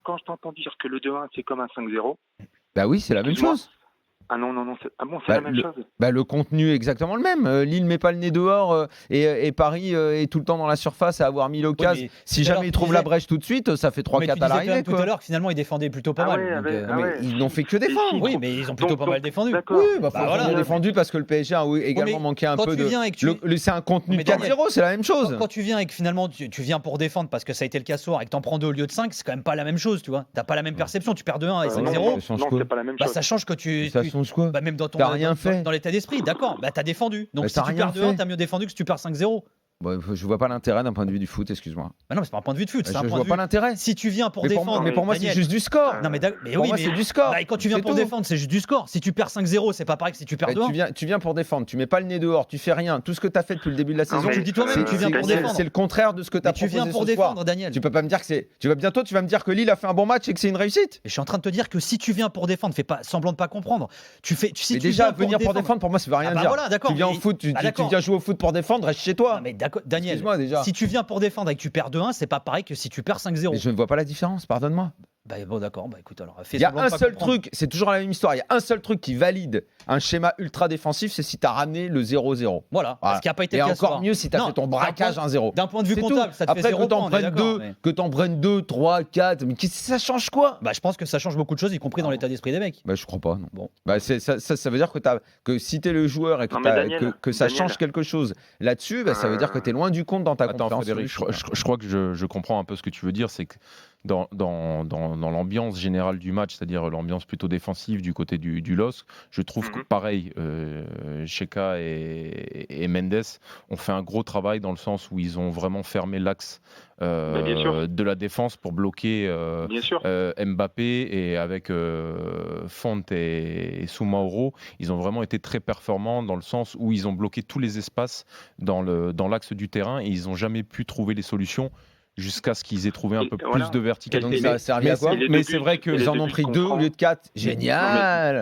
quand je t'entends dire que le 2-1 c'est comme un 5-0. Bah oui, c'est la même chose. Ah non, c'est la même chose. Le contenu est exactement le même. Lille met pas le nez dehors et Paris est tout le temps dans la surface à avoir mis l'occasion. Si jamais ils trouvent la brèche tout de suite, ça fait 3-4 à l'arrivée. Tout à l'heure que finalement ils défendaient plutôt pas mal. Mais ils n'ont fait que défendre. Oui, mais ils ont plutôt pas mal défendu. Oui, ils ont défendu parce que le PSG a également manqué un peu de. C'est un contenu de 4-0, c'est la même chose. Quand tu viens et que finalement tu viens pour défendre parce que ça a été le cas ce soir et que t'en prends 2 au lieu de 5, c'est quand même pas la même chose, tu vois. T'as pas la même perception. Tu perds 2-1 et 5-0. Non, c'est pas la même chose. Ça change que tu. Ça change quoi? Même dans ton. T'as rien fait. Dans l'état d'esprit, d'accord. Bah t'as défendu. Donc si tu perds 2-1, t'as mieux défendu que si tu perds 5-0. Je vois pas l'intérêt d'un point de vue du foot, excuse-moi. Bah non, mais c'est pas un point de vue de foot. Je vois pas l'intérêt. Si tu viens pour défendre. Mais pour moi, c'est juste du score. Non, mais pour moi, c'est du score. Quand tu viens pour défendre, c'est juste du score. Si tu perds 5-0, c'est pas pareil que si tu perds 2-1. Tu viens pour défendre. Tu mets pas le nez dehors. Tu fais rien. Tout ce que tu as fait depuis le début de la saison. Tu le dis toi-même, tu viens pour défendre. C'est le contraire de ce que tu as proposé. Tu viens pour défendre, Daniel. Tu peux pas me dire que c'est. Tu vas me dire que Lille a fait un bon match et que c'est une réussite. Je suis en train de te dire que si tu viens pour défendre, fais pas semblant de pas comprendre. Mais déjà, venir pour défendre, pour moi, ça veut rien dire. Voilà, d'accord. Tu viens au foot, tu viens jouer au foot pour défendre, reste chez toi. Mais d'accord, Daniel. Excuse-moi déjà. Si tu viens pour défendre et que tu perds 2-1, c'est pas pareil que si tu perds 5-0. Mais je ne vois pas la différence, pardonne-moi. Bon, d'accord, écoute, alors. Il y a un seul truc, c'est toujours la même histoire. Il y a un seul truc qui valide un schéma ultra défensif, c'est si tu as ramené le 0-0. Voilà. Ce qui n'a pas été et encore mieux si tu as fait ton braquage 1-0. D'un point de vue comptable, ça te fait 0 point. Que t'en prennes 2, 3, 4, mais ça change quoi? Je pense que ça change beaucoup de choses, y compris dans l'état d'esprit des mecs. Je crois pas, non. Bon. Ça veut dire que si t'es le joueur et que ça change quelque chose là-dessus, ça veut dire que t'es loin du compte dans ta compétence. Frédéric, je crois que je comprends un peu ce que tu veux dire, c'est que dans l'ambiance générale du match, c'est-à-dire l'ambiance plutôt défensive du côté du LOSC, je trouve que pareil, Cheka et Mendes ont fait un gros travail dans le sens où ils ont vraiment fermé l'axe de la défense pour bloquer Mbappé, et avec Font et Soumaoro, ils ont vraiment été très performants dans le sens où ils ont bloqué tous les espaces dans l'axe du terrain et ils n'ont jamais pu trouver les solutions jusqu'à ce qu'ils aient trouvé un peu plus de verticalité. Donc ça a servi à quoi? Mais c'est vrai qu'ils en ont pris 2 au lieu de 4. Génial!